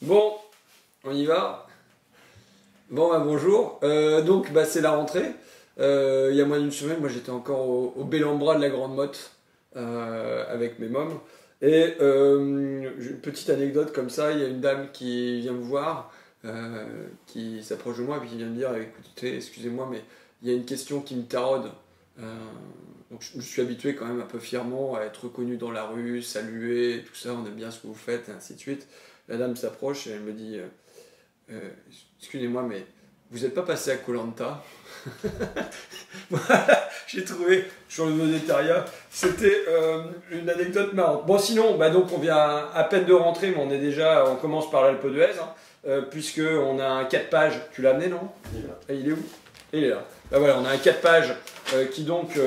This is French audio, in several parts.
Bon, on y va. Bon, bonjour. C'est la rentrée. Il y a moins d'une semaine, moi j'étais encore au bel embras de la Grande Motte avec mes mômes. J'ai une petite anecdote comme ça, il y a une dame qui vient me voir, qui s'approche de moi et qui vient me dire, écoutez, excusez-moi, mais il y a une question qui me taraude. Euh, donc je suis habitué quand même un peu fièrement à être reconnu dans la rue, salué, tout ça, on aime bien ce que vous faites, et ainsi de suite. La dame s'approche et elle me dit, euh, excusez-moi, mais vous n'êtes pas passé à koh. Voilà, j'ai trouvé sur le monétariat, c'était une anecdote marrante. Bon, sinon, donc on vient à peine de rentrer, mais on commence par l'Alpe d'Huez, puisque on a un 4 pages. Tu l'as amené, non? Il est là. Et il est où? Il est là. Voilà, on a un 4 pages qui donc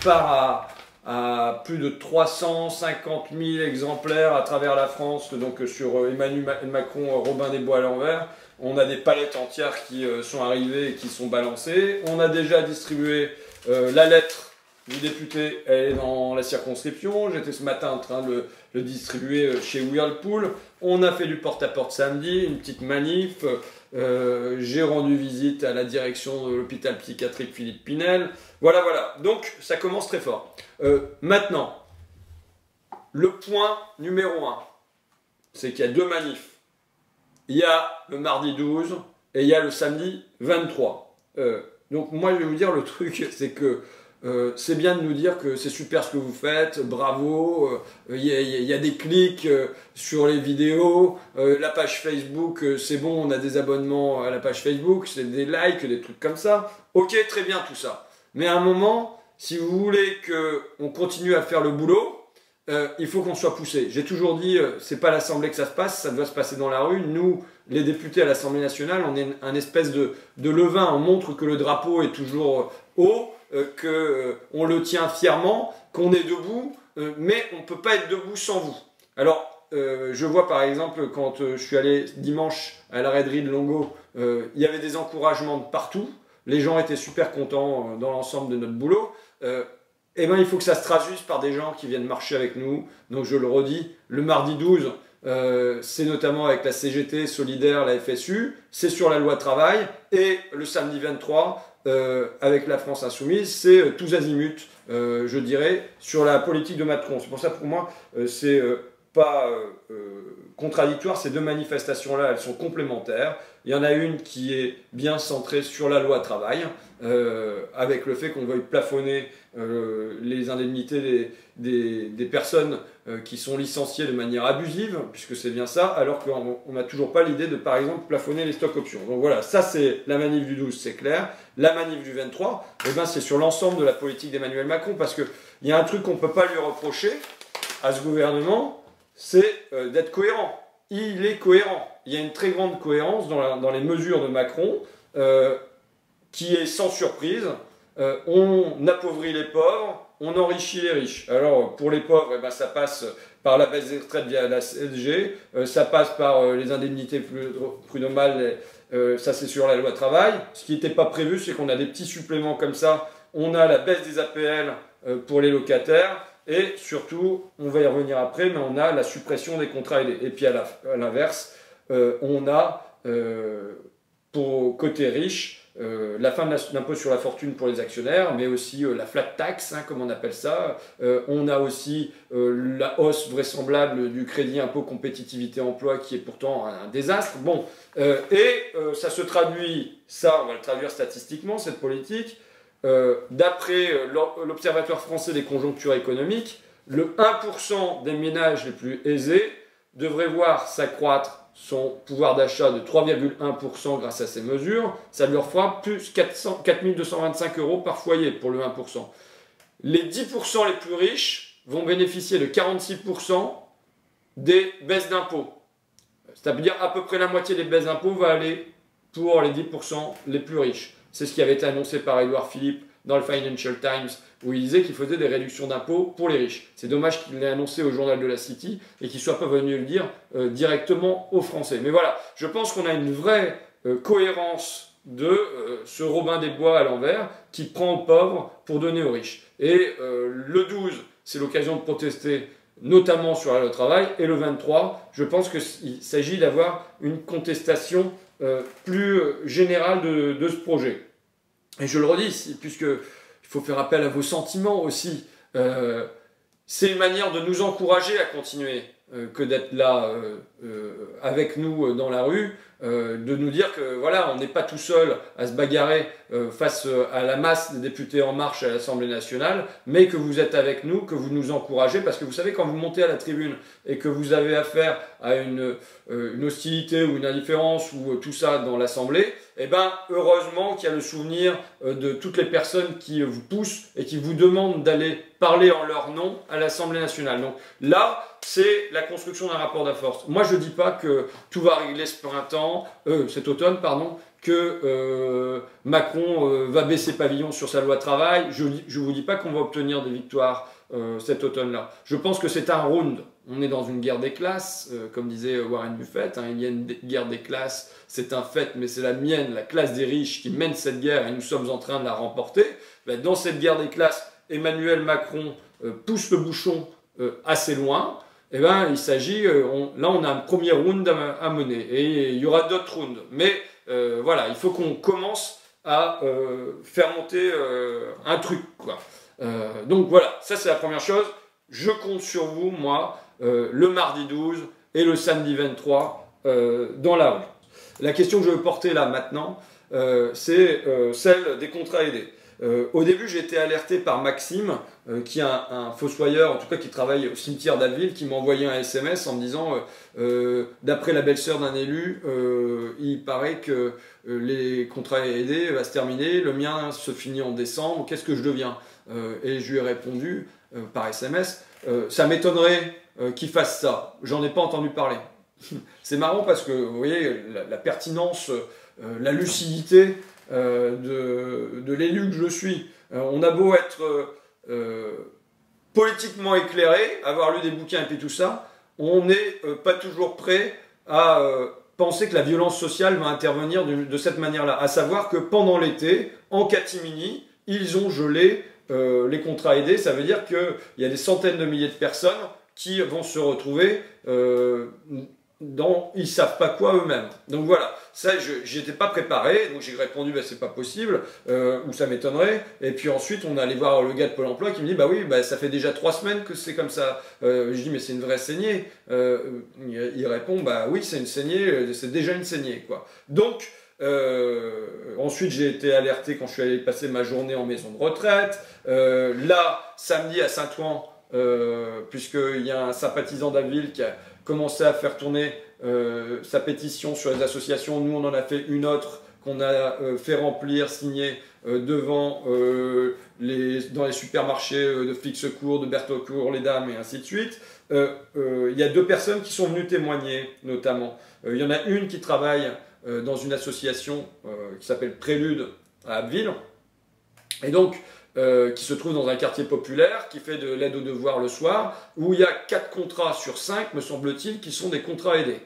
part à plus de 350 000 exemplaires à travers la France, donc sur Emmanuel Macron, Robin des Bois à l'envers. On a des palettes entières qui sont arrivées et qui sont balancées. On a déjà distribué la lettre du député, elle est dans la circonscription. J'étais ce matin en train de le distribuer chez Whirlpool. On a fait du porte-à-porte samedi, une petite manif. J'ai rendu visite à la direction de l'hôpital psychiatrique Philippe Pinel. Voilà, voilà. Donc, ça commence très fort. Maintenant, le point numéro 1, c'est qu'il y a deux manifs. Il y a le mardi 12 et il y a le samedi 23. Donc moi je vais vous dire le truc, c'est que c'est bien de nous dire que c'est super ce que vous faites, bravo, il y a des clics sur les vidéos, la page Facebook, c'est bon, on a des abonnements à la page Facebook, c'est des likes, des trucs comme ça. Ok, très bien tout ça. Mais à un moment, si vous voulez qu'on continue à faire le boulot, il faut qu'on soit poussé. J'ai toujours dit, c'est pas à l'Assemblée que ça se passe, ça doit se passer dans la rue. Nous, les députés à l'Assemblée nationale, on est un espèce de levain. On montre que le drapeau est toujours haut, qu'on le tient fièrement, qu'on est debout, mais on ne peut pas être debout sans vous. Alors, je vois par exemple, quand je suis allé dimanche à la raiderie de Longo, il y avait des encouragements de partout. Les gens étaient super contents dans l'ensemble de notre boulot. Il faut que ça se traduise par des gens qui viennent marcher avec nous. Donc je le redis, le mardi 12, c'est notamment avec la CGT, Solidaire, la FSU, c'est sur la loi travail. Et le samedi 23, avec la France Insoumise, c'est tous azimuts, je dirais, sur la politique de Macron. C'est pour ça, pour moi, c'est pas contradictoire, ces deux manifestations-là, elles sont complémentaires. Il y en a une qui est bien centrée sur la loi travail, avec le fait qu'on veuille plafonner les indemnités des personnes qui sont licenciées de manière abusive, puisque c'est bien ça, alors qu'on n'a toujours pas l'idée de, par exemple, plafonner les stock options. Donc voilà, ça c'est la manif du 12, c'est clair. La manif du 23, c'est sur l'ensemble de la politique d'Emmanuel Macron, parce qu'il y a un truc qu'on ne peut pas lui reprocher à ce gouvernement, c'est d'être cohérent. Il est cohérent. Il y a une très grande cohérence dans les mesures de Macron, qui est sans surprise. On appauvrit les pauvres, on enrichit les riches. Alors pour les pauvres, ça passe par la baisse des retraites via la CSG, ça passe par les indemnités prud'homales, ça c'est sur la loi travail. Ce qui n'était pas prévu, c'est qu'on a des petits suppléments comme ça. On a la baisse des APL pour les locataires. Et surtout, on va y revenir après, mais on a la suppression des contrats aidés. Et puis à l'inverse, on a, pour côté riche, la fin de l'impôt sur la fortune pour les actionnaires, mais aussi la flat tax, comme on appelle ça. On a aussi la hausse vraisemblable du crédit impôt compétitivité emploi, qui est pourtant un désastre. Bon, ça se traduit, ça on va le traduire statistiquement, cette politique. D'après l'Observatoire français des conjonctures économiques, le 1% des ménages les plus aisés devrait voir s'accroître son pouvoir d'achat de 3,1% grâce à ces mesures. Ça leur fera plus 4 225 euros par foyer pour le 1%. Les 10% les plus riches vont bénéficier de 46% des baisses d'impôts. C'est-à-dire à peu près la moitié des baisses d'impôts va aller pour les 10% les plus riches. C'est ce qui avait été annoncé par Édouard Philippe dans le Financial Times, où il disait qu'il faisait des réductions d'impôts pour les riches. C'est dommage qu'il l'ait annoncé au journal de la City et qu'il ne soit pas venu le dire directement aux Français. Mais voilà, je pense qu'on a une vraie cohérence de ce Robin des Bois à l'envers qui prend aux pauvres pour donner aux riches. Et le 12, c'est l'occasion de protester notamment sur la loi travail. Et le 23, je pense qu'il s'agit d'avoir une contestation plus générale de ce projet. Et je le redis, puisque il faut faire appel à vos sentiments aussi. C'est une manière de nous encourager à continuer que d'être là avec nous dans la rue, de nous dire que voilà, on n'est pas tout seul à se bagarrer face à la masse des députés En Marche à l'Assemblée nationale, mais que vous êtes avec nous, que vous nous encouragez, parce que vous savez, quand vous montez à la tribune et que vous avez affaire à une hostilité ou une indifférence ou tout ça dans l'Assemblée, eh ben, heureusement qu'il y a le souvenir de toutes les personnes qui vous poussent et qui vous demandent d'aller parler en leur nom à l'Assemblée nationale. Donc là, c'est la construction d'un rapport de force. Moi, je ne dis pas que tout va régler cet automne, que Macron va baisser pavillon sur sa loi travail. Je ne vous dis pas qu'on va obtenir des victoires cet automne-là. Je pense que c'est un round. On est dans une guerre des classes, comme disait Warren Buffett, hein, il y a une guerre des classes, c'est un fait, mais c'est la mienne, la classe des riches, qui mène cette guerre et nous sommes en train de la remporter. Ben, dans cette guerre des classes, Emmanuel Macron pousse le bouchon assez loin. Eh ben, il s'agit, là on a un premier round à mener, et il y aura d'autres rounds. Mais voilà, il faut qu'on commence à faire monter un truc, quoi. Donc voilà, ça c'est la première chose. Je compte sur vous, moi, le mardi 12 et le samedi 23 dans la rue. La question que je veux porter là maintenant, c'est celle des contrats aidés. Au début, j'ai été alerté par Maxime, qui est un fossoyeur, en tout cas qui travaille au cimetière d'Abbeville, qui m'a envoyé un SMS en me disant, d'après la belle-sœur d'un élu, il paraît que les contrats aidés va se terminer, le mien se finit en décembre, qu'est-ce que je deviens? Et je lui ai répondu par SMS, ça m'étonnerait qu'il fasse ça, j'en ai pas entendu parler. C'est marrant parce que, vous voyez, la pertinence, la lucidité de l'élu que je suis. On a beau être politiquement éclairé, avoir lu des bouquins et puis tout ça, on n'est pas toujours prêt à penser que la violence sociale va intervenir de cette manière-là. À savoir que pendant l'été, en catimini, ils ont gelé les contrats aidés. Ça veut dire qu'il y a des centaines de milliers de personnes qui vont se retrouver ils ne savent pas quoi eux-mêmes. Donc voilà, ça, je n'étais pas préparé, donc j'ai répondu, bah, c'est pas possible, ou ça m'étonnerait. Et puis ensuite, on allait voir le gars de Pôle emploi qui me dit, bah oui, bah, ça fait déjà 3 semaines que c'est comme ça. Je dis, mais c'est une vraie saignée. Il répond, bah oui, c'est une saignée, c'est déjà une saignée, quoi. Donc, ensuite, j'ai été alerté quand je suis allé passer ma journée en maison de retraite. Là, samedi à Saint-Ouen, puisqu'il y a un sympathisant d'Abbeville qui a commencé à faire tourner sa pétition sur les associations. Nous, on en a fait une autre qu'on a fait remplir, signer devant dans les supermarchés de Flixecourt, de Bertaucourt, les Dames et ainsi de suite. Il y a 2 personnes qui sont venues témoigner, notamment. Il y en a une qui travaille dans une association qui s'appelle Prélude à Abbeville. Et donc, qui se trouve dans un quartier populaire, qui fait de l'aide aux devoirs le soir, où il y a 4 contrats sur 5, me semble-t-il, qui sont des contrats aidés.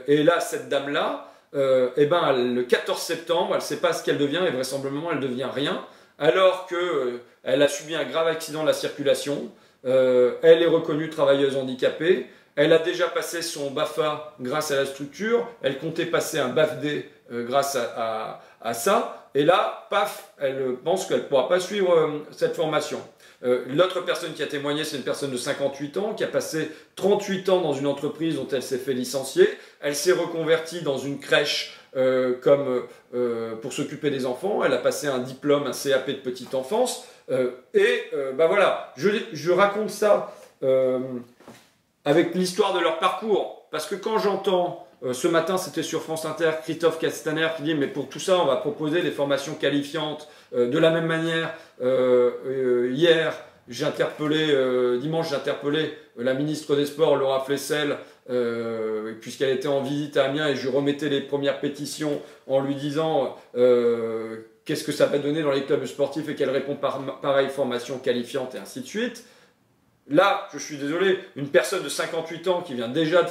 Et là, cette dame-là, le 14 septembre, elle ne sait pas ce qu'elle devient, et vraisemblablement, elle ne devient rien, alors qu'elle a subi un grave accident de la circulation, elle est reconnue travailleuse handicapée, elle a déjà passé son BAFA grâce à la structure, elle comptait passer un BAFD grâce à ça, et là, paf, elle pense qu'elle ne pourra pas suivre cette formation. L'autre personne qui a témoigné, c'est une personne de 58 ans qui a passé 38 ans dans une entreprise dont elle s'est fait licencier. Elle s'est reconvertie dans une crèche pour s'occuper des enfants. Elle a passé un diplôme, un CAP de petite enfance. Voilà, je raconte ça avec l'histoire de leur parcours. Parce que quand j'entends... ce matin, c'était sur France Inter, Christophe Castaner qui dit « Mais pour tout ça, on va proposer des formations qualifiantes. » De la même manière, hier, dimanche, j'ai interpellé la ministre des Sports, Laura Flessel, puisqu'elle était en visite à Amiens, et je remettais les premières pétitions en lui disant qu'est-ce que ça va donner dans les clubs sportifs, et qu'elle répond pareil, formation qualifiante, et ainsi de suite. Là, je suis désolé, une personne de 58 ans qui vient déjà de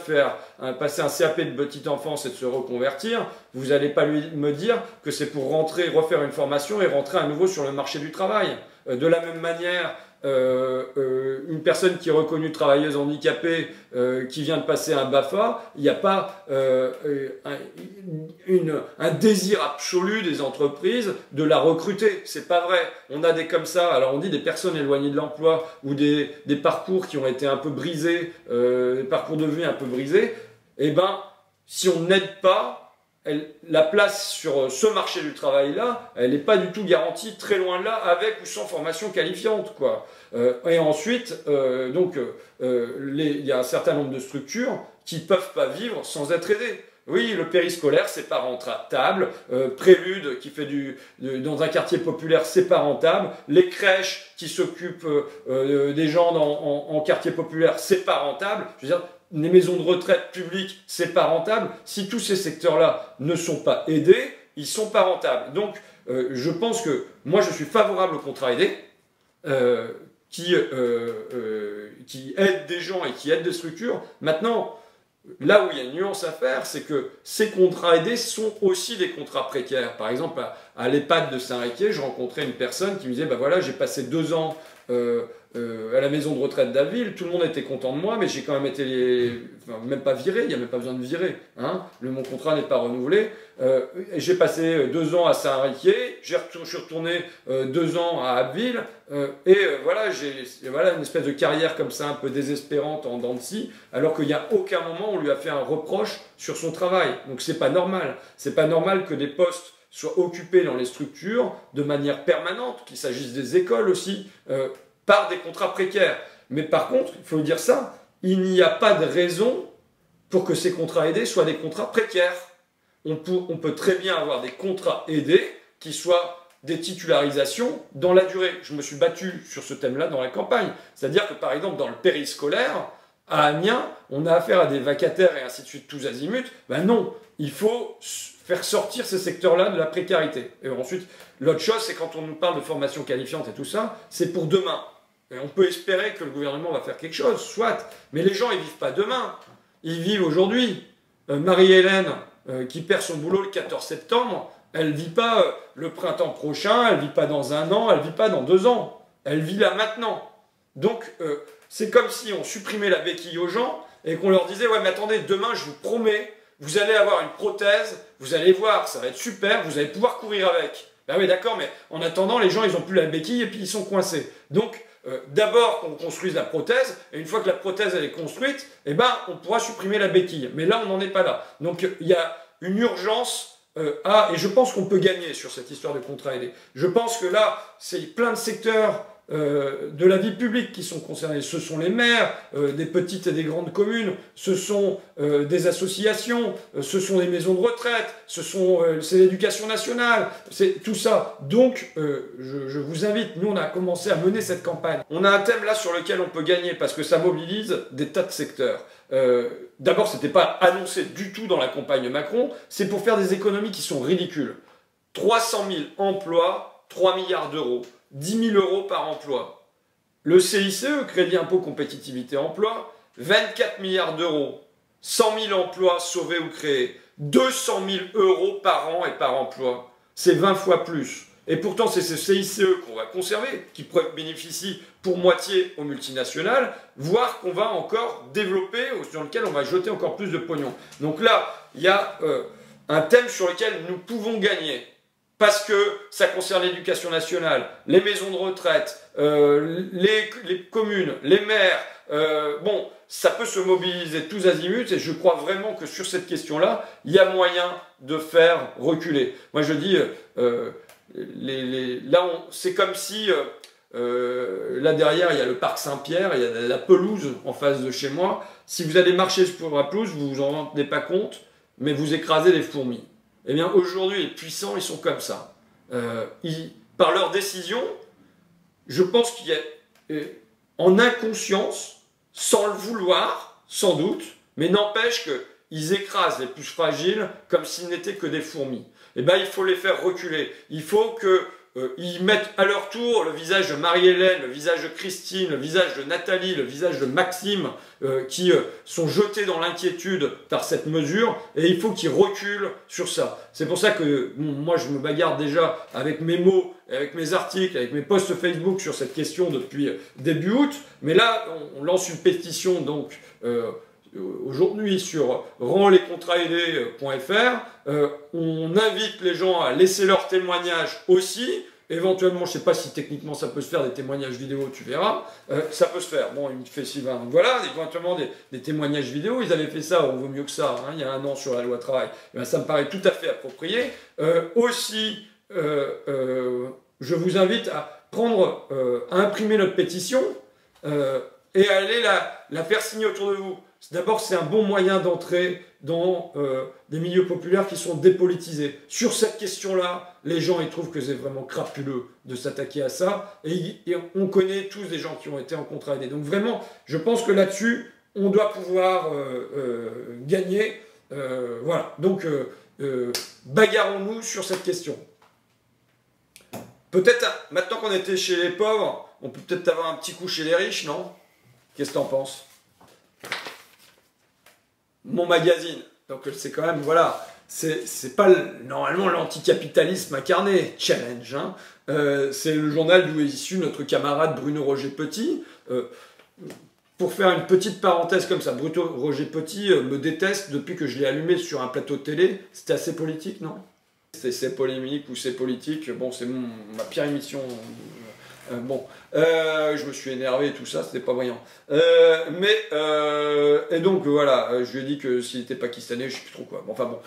passer un CAP de petite enfance et de se reconvertir, vous n'allez pas me dire que c'est pour refaire une formation et rentrer à nouveau sur le marché du travail. De la même manière, une personne qui est reconnue travailleuse handicapée qui vient de passer un BAFA, il n'y a pas un désir absolu des entreprises de la recruter. C'est pas vrai. On a des comme ça, alors on dit des personnes éloignées de l'emploi ou des parcours qui ont été un peu brisés, des parcours de vie un peu brisés. Eh ben, si on n'aide pas, la place sur ce marché du travail-là, elle n'est pas du tout garantie, très loin de là, avec ou sans formation qualifiante, quoi. Et ensuite, il y a un certain nombre de structures qui ne peuvent pas vivre sans être aidées. Oui, le périscolaire, c'est pas rentable. Prélude, qui fait dans un quartier populaire, c'est pas rentable. Les crèches qui s'occupent des gens en quartier populaire, c'est pas rentable. Je veux dire, les maisons de retraite publiques, c'est pas rentable. Si tous ces secteurs-là ne sont pas aidés, ils sont pas rentables. Donc, je pense que moi, je suis favorable au contrat aidé, qui aide des gens et qui aide des structures. Maintenant, là où il y a une nuance à faire, c'est que ces contrats aidés sont aussi des contrats précaires. Par exemple, à l'EHPAD de Saint-Riquier, je rencontrais une personne qui me disait, voilà, j'ai passé 2 ans à la maison de retraite d'Aville, tout le monde était content de moi, mais j'ai quand même été, même pas viré, il n'y a même pas besoin de virer, hein, mon contrat n'est pas renouvelé. J'ai passé 2 ans à Saint-Riquier, je suis retourné 2 ans à Abbeville, voilà, une espèce de carrière comme ça, un peu désespérante en dents de scie, alors qu'il n'y a aucun moment où on lui a fait un reproche sur son travail. Donc c'est pas normal. C'est pas normal que des postes soient occupés dans les structures de manière permanente, qu'il s'agisse des écoles aussi, par des contrats précaires. Mais par contre, il faut dire ça, il n'y a pas de raison pour que ces contrats aidés soient des contrats précaires. On peut très bien avoir des contrats aidés qui soient des titularisations dans la durée. Je me suis battu sur ce thème-là dans la campagne. C'est-à-dire que par exemple, dans le périscolaire, à Amiens, on a affaire à des vacataires et ainsi de suite, tous azimuts. Ben non, il faut faire sortir ces secteurs-là de la précarité. Et ensuite, l'autre chose, c'est quand on nous parle de formation qualifiante et tout ça, c'est pour demain. Et on peut espérer que le gouvernement va faire quelque chose, soit, mais les gens, ils vivent pas demain, ils vivent aujourd'hui. Marie-Hélène, qui perd son boulot le 14 septembre, elle vit pas le printemps prochain, elle vit pas dans 1 an, elle vit pas dans 2 ans. Elle vit là maintenant. Donc, c'est comme si on supprimait la béquille aux gens et qu'on leur disait « Ouais, mais attendez, demain, je vous promets, vous allez avoir une prothèse, vous allez voir, ça va être super, vous allez pouvoir courir avec. » Ben oui, d'accord, mais en attendant, les gens, ils n'ont plus la béquille et puis ils sont coincés. Donc, d'abord qu'on construise la prothèse, et une fois que la prothèse elle est construite, eh ben, on pourra supprimer la béquille. Mais là, on n'en est pas là. Donc, il y a une urgence et je pense qu'on peut gagner sur cette histoire de contrat aidé. Je pense que là, c'est plein de secteurs de la vie publique qui sont concernés. Ce sont les maires des petites et des grandes communes, ce sont des associations, ce sont les maisons de retraite, c'est l'éducation nationale, c'est tout ça. Donc, je vous invite, nous on a commencé à mener cette campagne. On a un thème là sur lequel on peut gagner parce que ça mobilise des tas de secteurs. D'abord, c'était pas annoncé du tout dans la campagne Macron, c'est pour faire des économies qui sont ridicules. 300 000 emplois, 3 milliards d'euros. 10 000 euros par emploi. Le CICE, Crédit Impôt Compétitivité Emploi, 24 milliards d'euros. 100 000 emplois sauvés ou créés. 200 000 euros par an et par emploi. C'est 20 fois plus. Et pourtant, c'est ce CICE qu'on va conserver, qui bénéficie pour moitié aux multinationales, voire qu'on va encore développer, sur lequel on va jeter encore plus de pognon. Donc là, il y a un thème sur lequel nous pouvons gagner. Parce que ça concerne l'éducation nationale, les maisons de retraite, les communes, les maires. Bon, ça peut se mobiliser tous azimuts et je crois vraiment que sur cette question-là, il y a moyen de faire reculer. Moi je dis, là c'est comme si, là derrière il y a le parc Saint-Pierre, il y a la pelouse en face de chez moi. Si vous allez marcher sur la pelouse, vous vous en rendez pas compte, mais vous écrasez les fourmis. Eh bien, aujourd'hui, les puissants, ils sont comme ça. Par leurs décisions, je pense qu'il y a, en inconscience, sans le vouloir, sans doute, mais n'empêche qu'ils écrasent les plus fragiles comme s'ils n'étaient que des fourmis. Eh bien, il faut les faire reculer. Il faut que ils mettent à leur tour le visage de Marie-Hélène, le visage de Christine, le visage de Nathalie, le visage de Maxime, qui sont jetés dans l'inquiétude par cette mesure, et il faut qu'ils reculent sur ça. C'est pour ça que moi je me bagarre déjà avec mes mots, avec mes articles, avec mes posts Facebook sur cette question depuis début août, mais là on lance une pétition donc aujourd'hui sur rendslescontrataidés.fr. On invite les gens à laisser leurs témoignages aussi. Éventuellement, je ne sais pas si techniquement ça peut se faire, des témoignages vidéo, tu verras. Ça peut se faire. Bon, il me fait Sylvain. Donc voilà, éventuellement des témoignages vidéo. Ils avaient fait ça, on vaut mieux que ça, hein, il y a 1 an sur la loi travail. Et bien, ça me paraît tout à fait approprié. Aussi, je vous invite à à imprimer notre pétition et à aller la faire signer autour de vous. D'abord, c'est un bon moyen d'entrer dans des milieux populaires qui sont dépolitisés. Sur cette question-là, les gens ils trouvent que c'est vraiment crapuleux de s'attaquer à ça. Et on connaît tous des gens qui ont été en contrat aidé. Donc vraiment, je pense que là-dessus, on doit pouvoir gagner. Voilà. Donc, bagarrons-nous sur cette question. Peut-être, maintenant qu'on était chez les pauvres, on peut peut-être avoir un petit coup chez les riches, non? Qu'est-ce que t'en penses? Mon magazine. Donc c'est quand même, voilà, c'est pas normalement l'anticapitalisme incarné, Challenge. Hein. C'est le journal d'où est issu notre camarade Bruno Roger Petit. Pour faire une petite parenthèse comme ça, Bruno Roger Petit me déteste depuis que je l'ai allumé sur un plateau de télé. C'était assez politique, non? C'est polémique ou c'est politique. Bon, c'est ma pire émission. Je me suis énervé et tout ça, c'était pas brillant. Et donc voilà, je lui ai dit que s'il était pakistanais, je sais plus trop quoi. Enfin bon,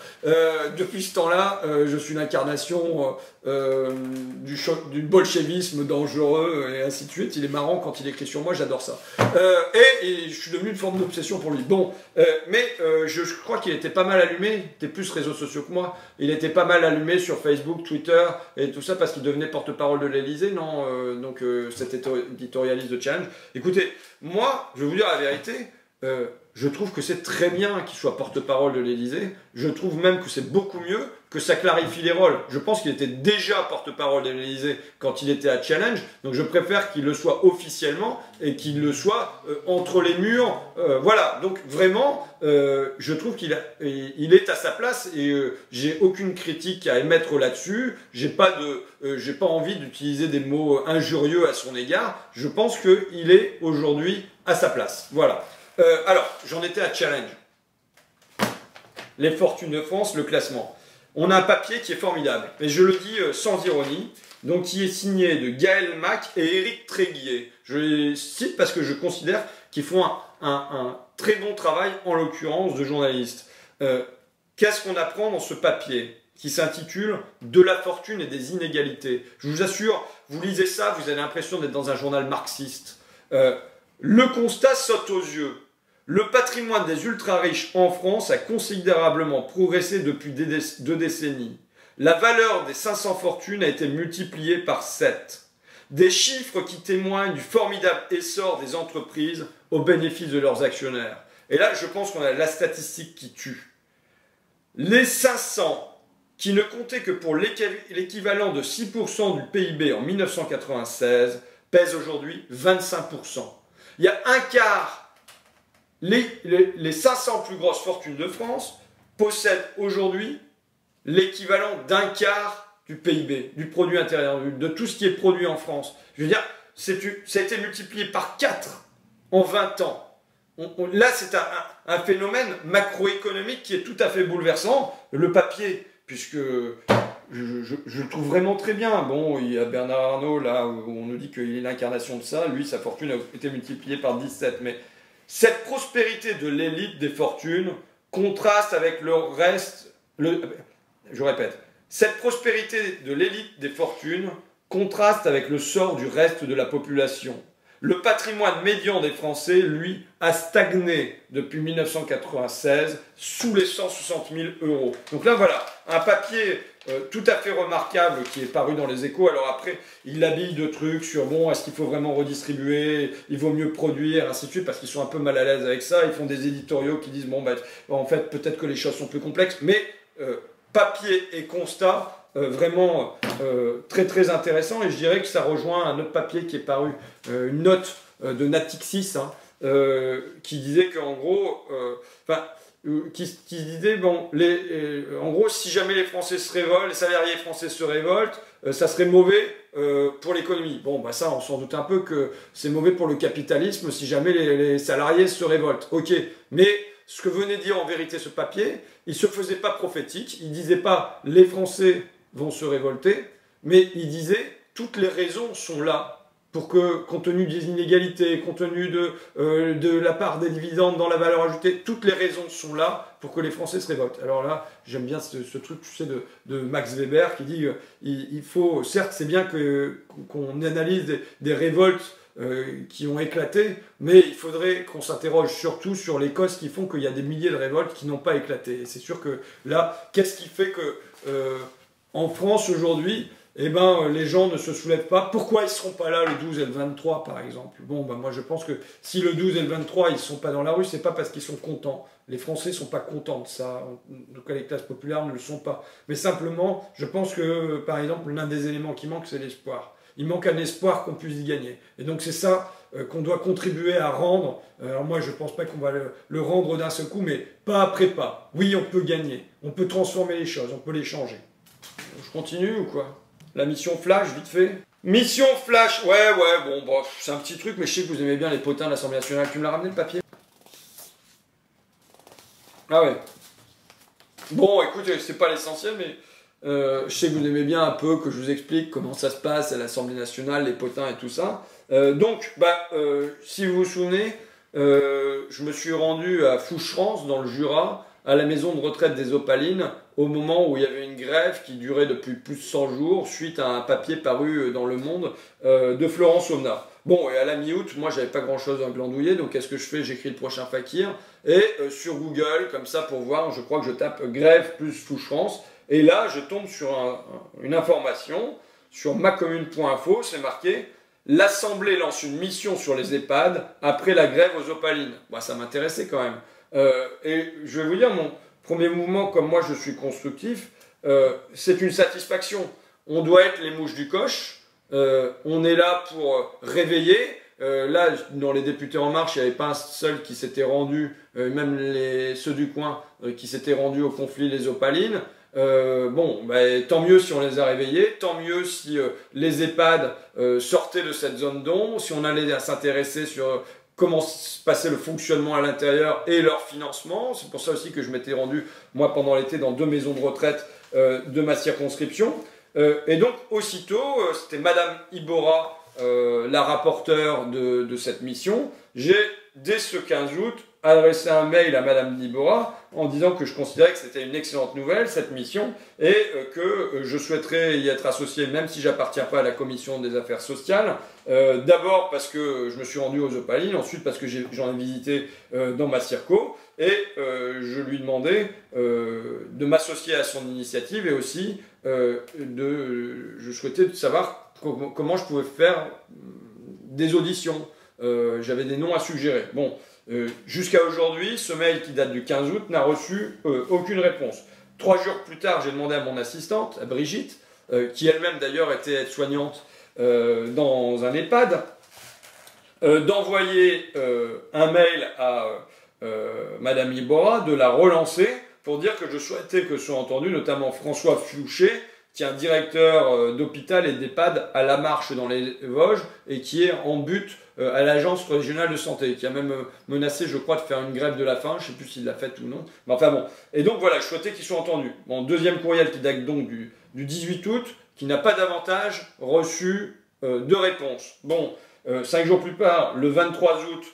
depuis ce temps-là, je suis l'incarnation du bolchevisme dangereux et ainsi de suite. Il est marrant quand il écrit sur moi, j'adore ça. Et je suis devenu une forme d'obsession pour lui. Bon, je crois qu'il était pas mal allumé, il était plus réseaux sociaux que moi, il était pas mal allumé sur Facebook, Twitter et tout ça parce qu'il devenait porte-parole de l'Elysée, non donc cet éditorialiste de Challenge. Écoutez, moi, je vais vous dire la vérité, je trouve que c'est très bien qu'il soit porte-parole de l'Elysée. Je trouve même que c'est beaucoup mieux que ça clarifie les rôles. Je pense qu'il était déjà porte-parole de l'Elysée quand il était à Challenge. Donc je préfère qu'il le soit officiellement et qu'il le soit entre les murs. Voilà, donc vraiment, je trouve qu'il est à sa place et j'ai aucune critique à émettre là-dessus. J'ai pas envie d'utiliser des mots injurieux à son égard. Je pense qu'il est aujourd'hui à sa place. Voilà. Alors, j'en étais à Challenge. Les fortunes de France, le classement. On a un papier qui est formidable, et je le dis sans ironie, donc qui est signé de Gaël Mac et Éric Tréguier. Je les cite parce que je considère qu'ils font un très bon travail, en l'occurrence, de journalistes. Qu'est-ce qu'on apprend dans ce papier qui s'intitule « De la fortune et des inégalités ». Je vous assure, vous lisez ça, vous avez l'impression d'être dans un journal marxiste. Le constat saute aux yeux. Le patrimoine des ultra-riches en France a considérablement progressé depuis 2 décennies. La valeur des 500 fortunes a été multipliée par 7. Des chiffres qui témoignent du formidable essor des entreprises au bénéfice de leurs actionnaires. Et là, je pense qu'on a la statistique qui tue. Les 500, qui ne comptaient que pour l'équivalent de 6% du PIB en 1996, pèsent aujourd'hui 25%. Il y a un quart. Les 500 plus grosses fortunes de France possèdent aujourd'hui l'équivalent d'un quart du PIB, du produit intérieur brut, de tout ce qui est produit en France. Je veux dire, ça a été multiplié par 4 en 20 ans. Là, c'est un phénomène macroéconomique qui est tout à fait bouleversant. Le papier, puisque je le trouve vraiment très bien. Bon, il y a Bernard Arnault, là, où on nous dit qu'il est l'incarnation de ça. Lui, sa fortune a été multipliée par 17. Mais cette prospérité de l'élite des fortunes contraste avec le reste... Je répète. Cette prospérité de l'élite des fortunes contraste avec le sort du reste de la population. Le patrimoine médian des Français, lui, a stagné depuis 1996 sous les 160 000 €. Donc là, voilà, un papier tout à fait remarquable qui est paru dans les Échos. Alors après, il l'habille de trucs sur, bon, est-ce qu'il faut vraiment redistribuer, il vaut mieux produire, ainsi de suite, parce qu'ils sont un peu mal à l'aise avec ça. Ils font des éditoriaux qui disent, bon, bah, en fait, peut-être que les choses sont plus complexes, mais papier et constat, vraiment très très intéressant, et je dirais que ça rejoint un autre papier qui est paru, une note de Natixis, hein, qui disait qu'en gros, qui disait, bon, en gros, si jamais les Français se révoltent, les salariés français se révoltent, ça serait mauvais pour l'économie. Bon, bah ça, on s'en doute un peu que c'est mauvais pour le capitalisme si jamais les salariés se révoltent. Ok, mais ce que venait dire en vérité ce papier, il ne se faisait pas prophétique, il ne disait pas les Français vont se révolter, mais il disait toutes les raisons sont là pour que, compte tenu des inégalités, compte tenu de la part des dividendes dans la valeur ajoutée, toutes les raisons sont là pour que les Français se révoltent. Alors là, j'aime bien ce truc, tu sais, de Max Weber qui dit il faut, certes, c'est bien qu'on analyse des révoltes qui ont éclaté, mais il faudrait qu'on s'interroge surtout sur les causes qui font qu'il y a des milliers de révoltes qui n'ont pas éclaté. Et c'est sûr que là, qu'est-ce qui fait que en France aujourd'hui, eh ben, les gens ne se soulèvent pas? Pourquoi ils ne seront pas là le 12 et le 23 par exemple? Bon, ben, moi je pense que si le 12 et le 23 ils ne sont pas dans la rue, c'est pas parce qu'ils sont contents. Les Français ne sont pas contents de ça, en tout cas les classes populaires ne le sont pas. Mais simplement, je pense que par exemple l'un des éléments qui manque, c'est l'espoir. Il manque un espoir qu'on puisse y gagner. Et donc c'est ça qu'on doit contribuer à rendre. Alors moi je ne pense pas qu'on va le rendre d'un seul coup, mais pas après pas. Oui, on peut gagner, on peut transformer les choses, on peut les changer. Je continue ou quoi? La mission Flash, vite fait. Mission Flash, ouais, bon, c'est un petit truc, mais je sais que vous aimez bien les potins de l'Assemblée nationale. Tu me l'as ramené le papier? Ah ouais. Bon, écoutez, c'est pas l'essentiel, mais je sais que vous aimez bien un peu que je vous explique comment ça se passe à l'Assemblée nationale, les potins et tout ça. Donc, si vous vous souvenez, je me suis rendu à Foucherance, dans le Jura, à la maison de retraite des Opalines, au moment où il y avait une grève qui durait depuis plus de 100 jours, suite à un papier paru dans Le Monde de Florence Aubenas. Bon, et à la mi-août, moi, j'avais pas grand-chose à glandouiller, donc qu'est-ce que je fais? J'écris le prochain fakir, et sur Google, comme ça, pour voir, je crois que je tape grève plus Foucherance, et là, je tombe sur une information, sur macommune.info, c'est marqué « L'Assemblée lance une mission sur les EHPAD après la grève aux Opalines ». Bah, ça m'intéressait quand même. Et je vais vous dire, mon premier mouvement, comme moi je suis constructif, c'est une satisfaction. On doit être les mouches du coche, on est là pour réveiller. Là, dans les députés En Marche, il n'y avait pas un seul qui s'était rendu, même ceux du coin, qui s'étaient rendus au conflit les Opalines. Tant mieux si on les a réveillés, tant mieux si les EHPAD sortaient de cette zone d'ombre, si on allait à s'intéresser sur comment se passait le fonctionnement à l'intérieur et leur financement. C'est pour ça aussi que je m'étais rendu, moi, pendant l'été, dans 2 maisons de retraite de ma circonscription. Et donc, aussitôt, c'était Madame Ibora, la rapporteure de cette mission. J'ai, dès ce 15 août, adressé un mail à Madame Ibora en disant que je considérais que c'était une excellente nouvelle, cette mission, et que je souhaiterais y être associé, même si j'appartiens pas à la commission des affaires sociales. D'abord parce que je me suis rendu aux Opalines, ensuite parce que j'en ai visité dans ma circo, et je lui demandais de m'associer à son initiative, et aussi je souhaitais savoir comment je pouvais faire des auditions. J'avais des noms à suggérer. Bon, jusqu'à aujourd'hui, ce mail qui date du 15 août n'a reçu aucune réponse. 3 jours plus tard, j'ai demandé à mon assistante, à Brigitte, qui elle-même d'ailleurs était aide-soignante dans un EHPAD, d'envoyer un mail à Madame Ibora, de la relancer pour dire que je souhaitais que soit entendu, notamment François Flouchet, qui est un directeur d'hôpital et d'EHPAD à La Marche dans les Vosges, et qui est en but à l'agence régionale de santé, qui a même menacé, je crois, de faire une grève de la faim, je ne sais plus s'il l'a fait ou non, mais enfin bon. Et donc voilà, je souhaitais qu'il soit entendu. Mon deuxième courriel qui date donc du 18 août, qui n'a pas davantage reçu de réponse. Bon, 5 jours plus tard, le 23 août,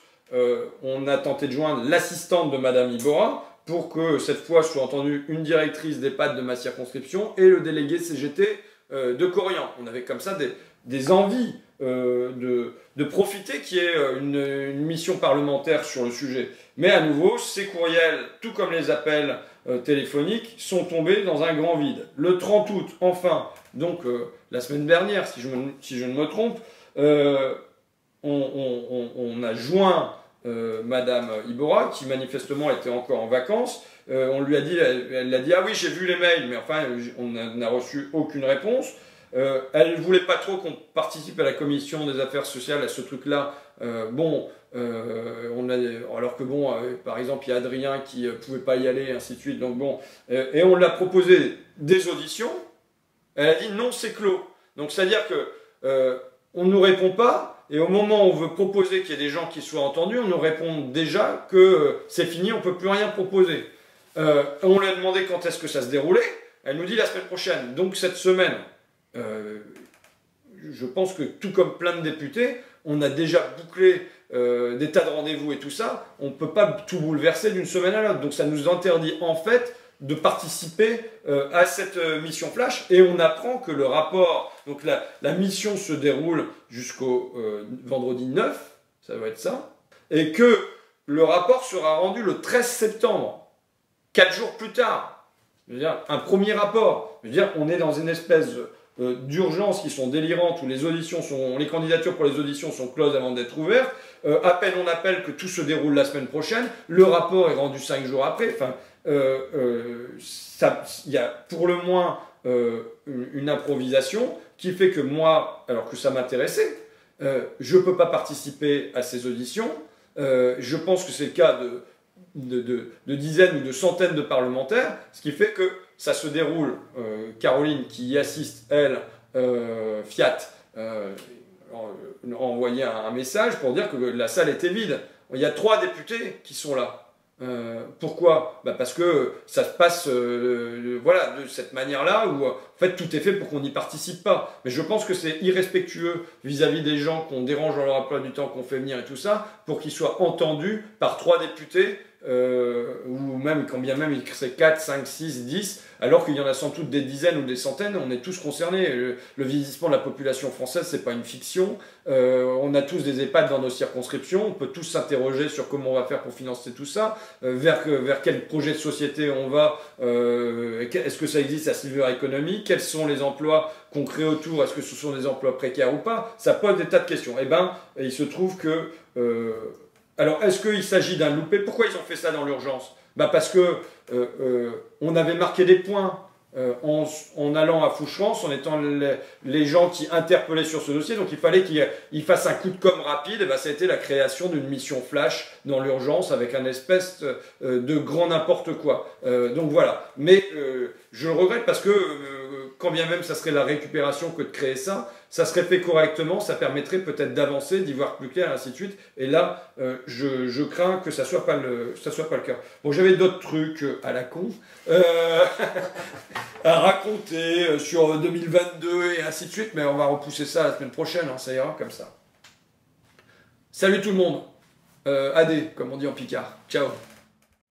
on a tenté de joindre l'assistante de Madame Ibora, pour que cette fois soit entendue une directrice d'EHPAD de ma circonscription et le délégué CGT de Corian. On avait comme ça des envies de profiter qu'il y ait une mission parlementaire sur le sujet. Mais à nouveau, ces courriels, tout comme les appels téléphoniques, sont tombés dans un grand vide. Le 30 août, enfin, donc la semaine dernière, si je ne me trompe, on a joint Madame Ibora, qui manifestement était encore en vacances, on lui a dit, elle a dit ah oui j'ai vu les mails, mais enfin on n'a reçu aucune réponse. Elle voulait pas trop qu'on participe à la commission des affaires sociales à ce truc-là. Alors que bon, par exemple, il y a Adrien qui pouvait pas y aller, ainsi de suite. Donc bon, et on l'a proposé des auditions. Elle a dit non, c'est clos. Donc c'est-à-dire que on nous répond pas, et au moment où on veut proposer qu'il y ait des gens qui soient entendus, on nous répond déjà que c'est fini, on peut plus rien proposer. On lui a demandé quand est-ce que ça se déroulait. Elle nous dit la semaine prochaine. Donc cette semaine. Je pense que tout comme plein de députés, on a déjà bouclé des tas de rendez-vous et tout ça, on ne peut pas tout bouleverser d'une semaine à l'autre. Donc ça nous interdit en fait de participer à cette mission flash, et on apprend que le rapport, donc la mission se déroule jusqu'au vendredi 9, ça va être ça, et que le rapport sera rendu le 13 septembre, 4 jours plus tard. Je veux dire, un premier rapport. Je veux dire, on est dans une espèce d'urgence qui sont délirantes, où les candidatures pour les auditions sont closes avant d'être ouvertes. À peine on appelle que tout se déroule la semaine prochaine. Le rapport est rendu 5 jours après. Enfin, il y a pour le moins une improvisation qui fait que moi, alors que ça m'intéressait, je ne peux pas participer à ces auditions. Je pense que c'est le cas de dizaines ou de centaines de parlementaires, ce qui fait que ça se déroule. Caroline, qui y assiste, elle, Fiat, a envoyé un message pour dire que la salle était vide. Il y a 3 députés qui sont là. Pourquoi? Parce que ça se passe voilà, de cette manière-là, où en fait tout est fait pour qu'on n'y participe pas. Mais je pense que c'est irrespectueux vis-à-vis des gens qu'on dérange dans leur emploi du temps, qu'on fait venir et tout ça, pour qu'ils soient entendus par 3 députés, ou même quand bien même il serait 4, 5, 6, 10, alors qu'il y en a sans doute des dizaines ou des centaines. On est tous concernés. Le vieillissement de la population française, c'est pas une fiction. On a tous des EHPAD dans nos circonscriptions. On peut tous s'interroger sur comment on va faire pour financer tout ça, vers quel projet de société on va, est-ce que ça existe la silver economy, quels sont les emplois qu'on crée autour, est-ce que ce sont des emplois précaires ou pas. Ça pose des tas de questions. Eh ben, il se trouve que alors, est-ce qu'il s'agit d'un loupé? Pourquoi ils ont fait ça dans l'urgence? Parce que on avait marqué des points en allant à Foucherance, en étant les gens qui interpellaient sur ce dossier. Donc il fallait qu'ils fassent un coup de com' rapide. Et ça a été la création d'une mission flash dans l'urgence avec un espèce de grand n'importe quoi. Donc voilà. Mais je le regrette parce que quand bien même ça serait la récupération que de créer ça, ça serait fait correctement, ça permettrait peut-être d'avancer, d'y voir plus clair, et ainsi de suite. Et là, je crains que ça soit pas le cas. Bon, j'avais d'autres trucs à la con à raconter sur 2022 et ainsi de suite, mais on va repousser ça la semaine prochaine, hein, ça ira comme ça. Salut tout le monde, AD, comme on dit en Picard. Ciao.